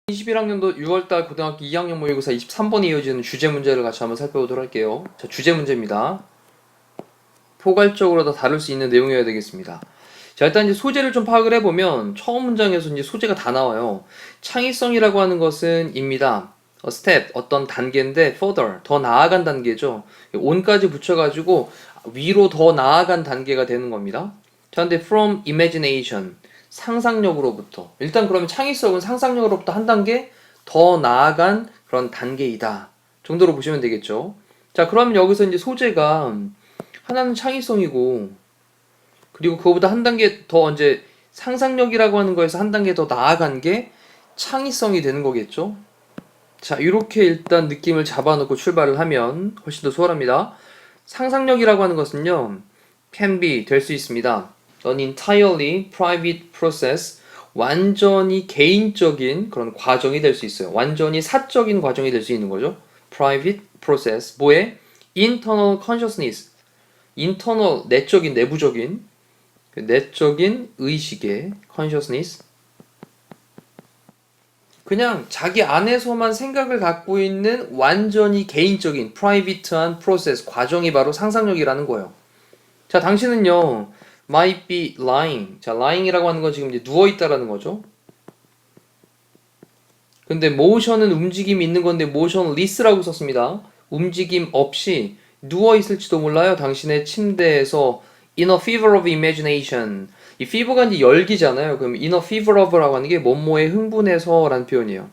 (21학년도) 6월달 고등학교 2학년 모의고사 23번에 이어지는 주제 문제를 같이 한번 살펴보도록 할게요. 자, 주제 문제입니다. 포괄적으로 다 다룰 수 있는 내용이어야 되겠습니다. 자, 일단 이제 소재를 좀 파악을 해보면 처음 문장에서 이제 소재가 다 나와요. 창의성이라고 하는 것은 입니다. step, 어떤 단계인데 further, 더 나아간 단계죠. on까지 붙여가지고 위로 더 나아간 단계가 되는 겁니다. 자, 근데 from imagination, 상상력으로부터. 일단 그러면 창의성은 상상력으로부터 한 단계 더 나아간 그런 단계이다 정도로 보시면 되겠죠. 자, 그러면 여기서 이제 소재가 하나는 창의성이고, 그리고 그거보다 한 단계 더 이제 상상력이라고 하는 거에서 한 단계 더 나아간 게 창의성이 되는 거겠죠. 자, 이렇게 일단 느낌을 잡아놓고 출발을 하면 훨씬 더 수월합니다. 상상력이라고 하는 것은요, can be, 될 수 있습니다. An entirely private process, 완전히 개인적인 그런 과정이 될 수 있어요. 완전히 사적인 과정이 될 수 있는 거죠. Private process, 뭐에? Internal consciousness, internal, 내적인, 내부적인, 내적인 의식의 consciousness, 그냥 자기 안에서만 생각을 갖고 있는 완전히 개인적인 private한 프로세스, 과정이 바로 상상력이라는 거예요. 자, 당신은요 might be lying. 자, lying이라고 하는 건 지금 이제 누워있다라는 거죠. 근데 motion은 움직임이 있는 건데 motionless라고 썼습니다. 움직임 없이 누워있을지도 몰라요. 당신의 침대에서 in a fever of imagination. 이 fever가 이제 열기잖아요. 그럼 in a fever of라고 하는 게 뭐뭐에 흥분해서 라는 표현이에요.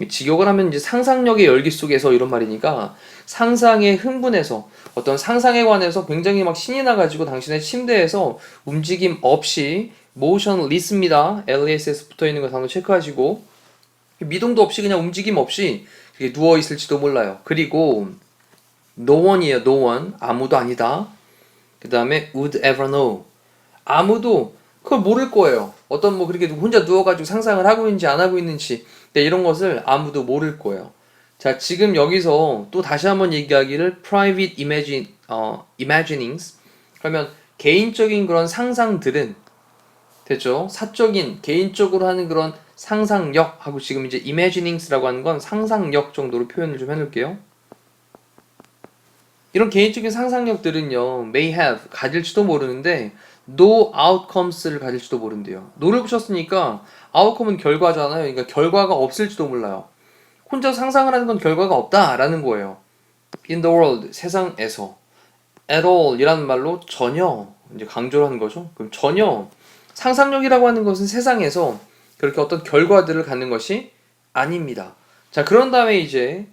직역을 하면 이제 상상력의 열기 속에서 이런 말이니까 상상에 흥분해서 어떤 상상에 관해서 굉장히 막 신이 나가지고 당신의 침대에서 움직임 없이 motionless입니다. LESS 붙어있는 거 단어 체크하시고 미동도 없이 그냥 움직임 없이 누워있을지도 몰라요. 그리고 no one이에요. no one. 아무도 아니다. 그 다음에 would ever know. 아무도 그걸 모를 거예요. 어떤 뭐 그렇게 혼자 누워가지고 상상을 하고 있는지 안 하고 있는지, 네, 이런 것을 아무도 모를 거예요. 자, 지금 여기서 또 다시 한번 얘기하기를 private imaginings. 그러면 개인적인 그런 상상들은 됐죠? 사적인 개인적으로 하는 그런 상상력하고 지금 이제 imaginings라고 하는 건 상상력 정도로 표현을 좀 해놓을게요. 이런 개인적인 상상력들은요, may have, 가질지도 모르는데 no outcomes를 가질지도 모른대요. no를 붙였으니까 outcome은 결과잖아요. 그러니까 결과가 없을지도 몰라요. 혼자 상상을 하는 건 결과가 없다라는 거예요. in the world, 세상에서. at all 이라는 말로 전혀 이제 강조를 하는 거죠. 그럼 전혀 상상력이라고 하는 것은 세상에서 그렇게 어떤 결과들을 갖는 것이 아닙니다. 자, 그런 다음에 이제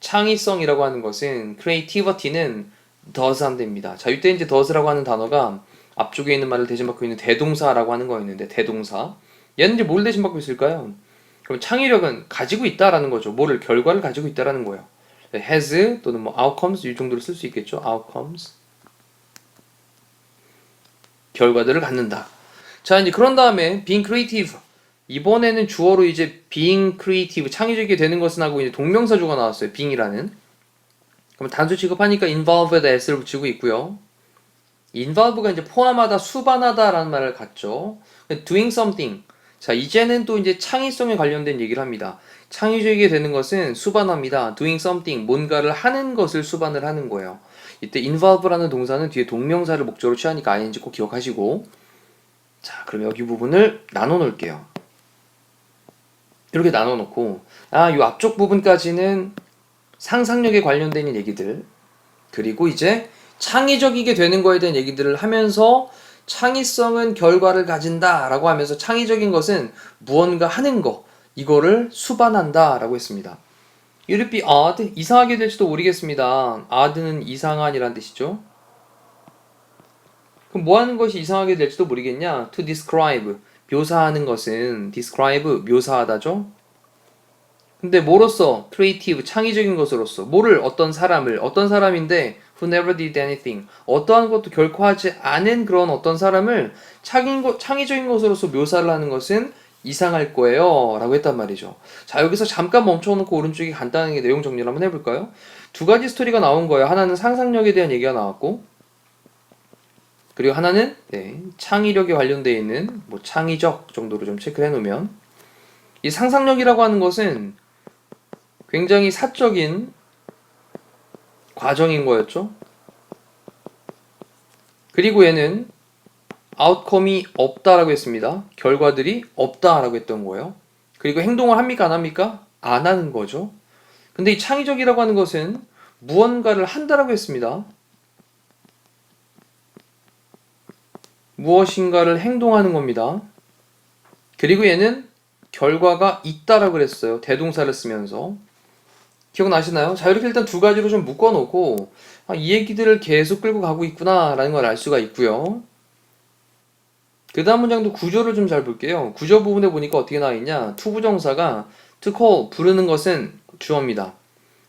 창의성이라고 하는 것은 creativity는 does 안 됩니다. 자, 이때 이제 does라고 하는 단어가 앞쪽에 있는 말을 대신받고 있는 대동사라고 하는 거였는데, 대동사. 얘는 이제 뭘 대신받고 있을까요? 그럼 창의력은 가지고 있다라는 거죠. 뭐를, 결과를 가지고 있다라는 거예요. has 또는 뭐 outcomes 이 정도로 쓸 수 있겠죠. outcomes. 결과들을 갖는다. 자, 이제 그런 다음에 being creative. 이번에는 주어로 이제 being creative, 창의적이 되는 것은 하고 이제 동명사주가 나왔어요. being이라는. 그럼 단수 취급하니까 involved에 s를 붙이고 있고요. involve가 이제 포함하다, 수반하다라는 말을 갖죠. doing something. 자, 이제는 또 이제 창의성에 관련된 얘기를 합니다. 창의적이게 되는 것은 수반합니다. doing something, 뭔가를 하는 것을 수반을 하는 거예요. 이때 involve라는 동사는 뒤에 동명사를 목적으로 취하니까 ing 꼭 기억하시고. 자, 그럼 여기 부분을 나눠 놓을게요. 이렇게 나눠 놓고, 이 앞쪽 부분까지는 상상력에 관련된 얘기들, 그리고 이제 창의적이게 되는 거에 대한 얘기들을 하면서 창의성은 결과를 가진다 라고 하면서 창의적인 것은 무언가 하는 거, 이거를 수반한다 라고 했습니다. It would be odd, 이상하게 될지도 모르겠습니다. odd는 이상한이란 뜻이죠. 그럼 뭐 하는 것이 이상하게 될지도 모르겠냐? To describe, 묘사하는 것은 describe, 묘사하다죠. 근데 뭐로써? creative, 창의적인 것으로서. 뭐를? 어떤 사람을, 어떤 사람인데 who never did anything, 어떠한 것도 결코 하지 않은 그런 어떤 사람을 창의적인 것으로서 묘사를 하는 것은 이상할 거예요 라고 했단 말이죠. 자, 여기서 잠깐 멈춰놓고 오른쪽에 간단하게 내용 정리를 한번 해볼까요? 두 가지 스토리가 나온 거예요. 하나는 상상력에 대한 얘기가 나왔고, 그리고 하나는 창의력에 관련되어 있는 뭐 창의적 정도로 좀 체크를 해놓으면, 이 상상력이라고 하는 것은 굉장히 사적인 과정인 거였죠. 그리고 얘는 아웃컴이 없다라고 했습니다. 결과들이 없다라고 했던 거예요. 그리고 행동을 합니까 안 합니까? 안 하는 거죠. 근데 이 창의적이라고 하는 것은 무언가를 한다라고 했습니다. 무엇인가를 행동하는 겁니다. 그리고 얘는 결과가 있다라고 그랬어요. 대동사를 쓰면서. 기억나시나요? 자, 이렇게 일단 두 가지로 좀 묶어놓고 이 얘기들을 계속 끌고 가고 있구나 라는 걸 알 수가 있고요. 그 다음 문장도 구조를 좀 잘 볼게요. 구조 부분에 보니까 어떻게 나와있냐, 투부정사가 to call, 부르는 것은 주어입니다.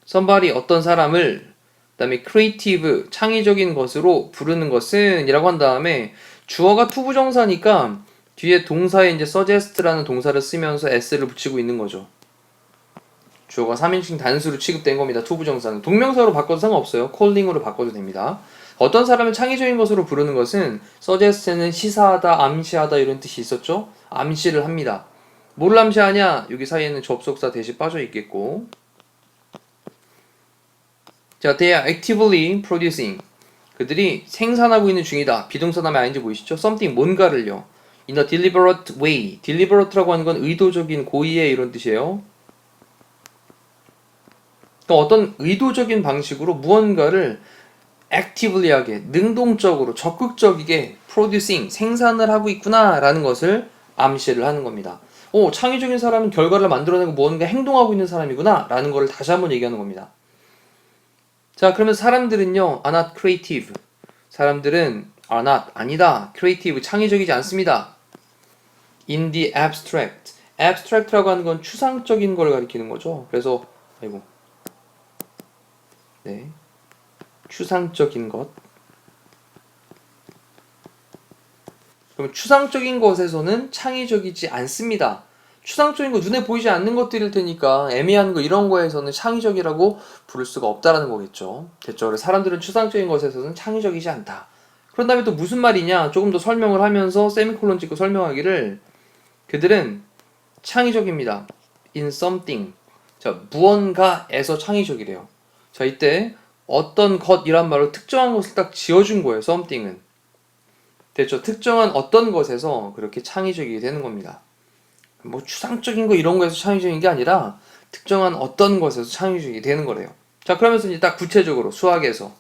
somebody, 어떤 사람을, 그 다음에 creative, 창의적인 것으로 부르는 것은 이라고 한 다음에 주어가 투부정사니까 뒤에 동사에 이제 suggest라는 동사를 쓰면서 s를 붙이고 있는 거죠. 주어가 3인칭 단수로 취급된 겁니다. 투부정사는. 동명사로 바꿔도 상관없어요. calling으로 바꿔도 됩니다. 어떤 사람을 창의적인 것으로 부르는 것은 suggest는 시사하다, 암시하다 이런 뜻이 있었죠. 암시를 합니다. 뭘 암시하냐? 여기 사이에는 접속사 대신 빠져 있겠고. 자, they are actively producing. 그들이 생산하고 있는 중이다. 비동사 다음에 ing 보이시죠? something, 뭔가를요. in a deliberate way. deliberate라고 하는 건 의도적인, 고의의 이런 뜻이에요. 그러니까 어떤 의도적인 방식으로 무언가를 actively 하게, 능동적으로, 적극적이게 producing, 생산을 하고 있구나 라는 것을 암시를 하는 겁니다. 창의적인 사람은 결과를 만들어내고 무언가 행동하고 있는 사람이구나 라는 것을 다시 한번 얘기하는 겁니다. 자, 그러면 사람들은요, are not creative. 사람들은 are not, 아니다. creative, 창의적이지 않습니다. in the abstract. abstract라고 하는 건 추상적인 걸 가리키는 거죠. 그래서, 추상적인 것. 그럼 추상적인 것에서는 창의적이지 않습니다. 추상적인 거, 눈에 보이지 않는 것들일 테니까 애매한 거 이런 거에서는 창의적이라고 부를 수가 없다라는 거겠죠. 됐죠? 그래서 사람들은 추상적인 것에서는 창의적이지 않다. 그런 다음에 또 무슨 말이냐? 조금 더 설명을 하면서 세미콜론 찍고 설명하기를, 그들은 창의적입니다. in something. 자, 무언가에서 창의적이래요. 자, 이때 어떤 것이란 말로 특정한 것을 딱 지어준 거예요. something은. 됐죠? 특정한 어떤 것에서 그렇게 창의적이게 되는 겁니다. 뭐 추상적인 거 이런 거에서 창의적인 게 아니라 특정한 어떤 것에서 창의적이게 되는 거래요. 자, 그러면서 이제 딱 구체적으로 수학에서,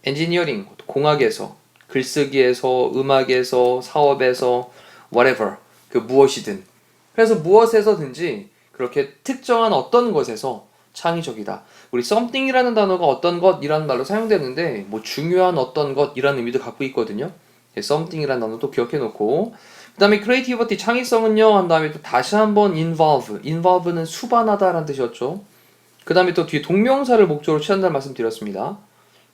엔지니어링, 공학에서, 글쓰기에서, 음악에서, 사업에서, whatever, 그 무엇이든. 그래서 무엇에서든지 그렇게 특정한 어떤 것에서 창의적이다. 우리 something이라는 단어가 어떤 것이라는 말로 사용되는데 뭐 중요한 어떤 것이라는 의미도 갖고 있거든요. something이라는 단어도 기억해 놓고, 그 다음에 creativity, 창의성은요 한 다음에 또 다시 한번 involve는 수반하다 라는 뜻이었죠. 그 다음에 또 뒤에 동명사를 목적으로 취한다는 말씀 드렸습니다.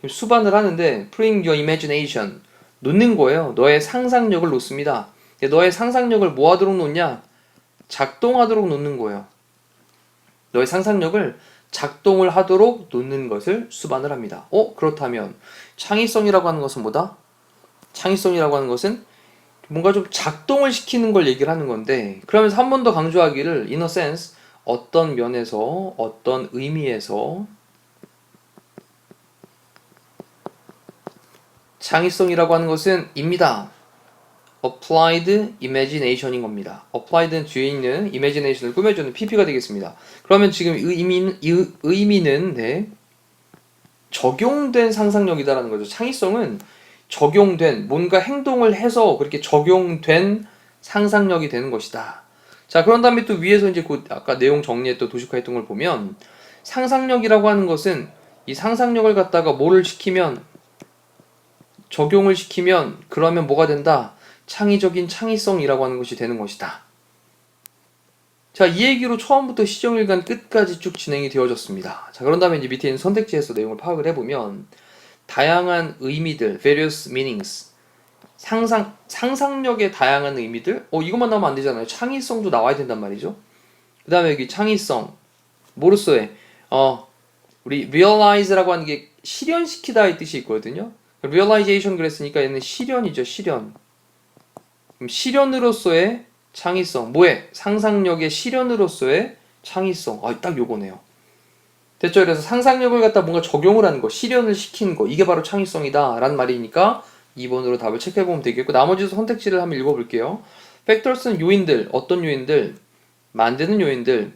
수반을 하는데 putting your imagination, 놓는 거예요. 너의 상상력을 놓습니다. 너의 상상력을 뭐 하도록 놓냐? 작동하도록 놓는 거예요. 너의 상상력을 작동을 하도록 놓는 것을 수반을 합니다. 그렇다면 창의성이라고 하는 것은 뭐다? 창의성이라고 하는 것은 뭔가 좀 작동을 시키는 걸 얘기를 하는 건데, 그러면서 한 번 더 강조하기를 in a sense, 어떤 면에서, 어떤 의미에서 창의성이라고 하는 것은 입니다. applied imagination인 겁니다. applied는 뒤에 있는 imagination을 꾸며주는 pp가 되겠습니다. 그러면 지금 의미는 적용된 상상력이다라는 거죠. 창의성은 적용된, 뭔가 행동을 해서 그렇게 적용된 상상력이 되는 것이다. 자, 그런 다음에 또 위에서 이제 아까 내용 정리했던 도식화했던 걸 보면, 상상력이라고 하는 것은 이 상상력을 갖다가 뭐를 시키면, 적용을 시키면 그러면 뭐가 된다? 창의적인 창의성이라고 하는 것이 되는 것이다. 자, 이 얘기로 처음부터 시정일관 끝까지 쭉 진행이 되어졌습니다. 자, 그런 다음에 이제 밑에 있는 선택지에서 내용을 파악을 해보면, 다양한 의미들, various meanings, 상상력의 다양한 의미들. 이것만 나오면 안 되잖아요. 창의성도 나와야 된단 말이죠. 그 다음에 여기 창의성, 뭐로써의 우리 realize라고 하는 게 실현시키다 이 뜻이 있거든요. realization 그랬으니까 얘는 실현이죠. 실현. 그럼 실현으로서의 창의성, 뭐에? 상상력의 실현으로서의 창의성. 딱 요거네요. 됐죠? 그래서 상상력을 갖다 뭔가 적용을 하는 거, 실현을 시키는 거, 이게 바로 창의성이다 라는 말이니까 2번으로 답을 체크해보면 되겠고, 나머지 선택지를 한번 읽어볼게요. factors는 요인들, 어떤 요인들? 만드는 요인들.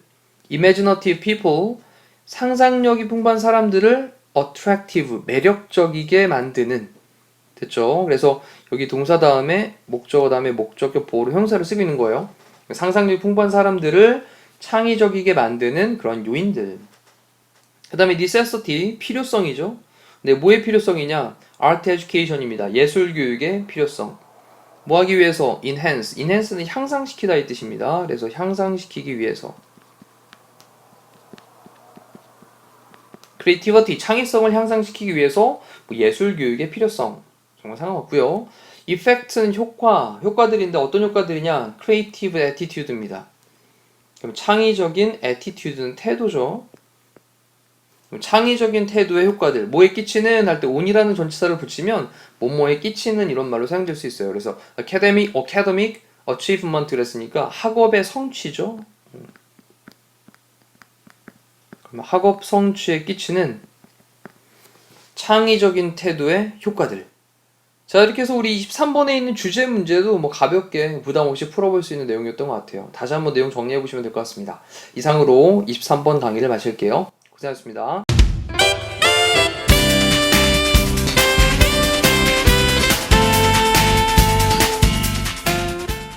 imaginative people, 상상력이 풍부한 사람들을 attractive, 매력적이게 만드는. 됐죠? 그래서 여기 동사 다음에 목적어 다음에 목적격 보호로 형사를 쓰고 있는 거예요. 상상력이 풍부한 사람들을 창의적이게 만드는 그런 요인들. 그 다음에 necessity, 필요성이죠. 근데 뭐의 필요성이냐? art education입니다. 예술 교육의 필요성. 뭐 하기 위해서? enhance. enhance는 향상시키다 이 뜻입니다. 그래서 향상시키기 위해서. creativity, 창의성을 향상시키기 위해서 예술 교육의 필요성. 정말 상관없고요. effect는 효과들인데 어떤 효과들이냐? creative attitude입니다. 그럼 창의적인 attitude는 태도죠. 창의적인 태도의 효과들, 뭐에 끼치는 할 때 on이라는 전치사를 붙이면 뭐뭐에 끼치는 이런 말로 사용될 수 있어요. 그래서 academic achievement 그랬으니까 학업의 성취죠. 그럼 학업 성취에 끼치는 창의적인 태도의 효과들. 자, 이렇게 해서 우리 23번에 있는 주제 문제도 뭐 가볍게 부담 없이 풀어볼 수 있는 내용이었던 것 같아요. 다시 한번 내용 정리해 보시면 될 것 같습니다. 이상으로 23번 강의를 마칠게요. 고생하셨습니다.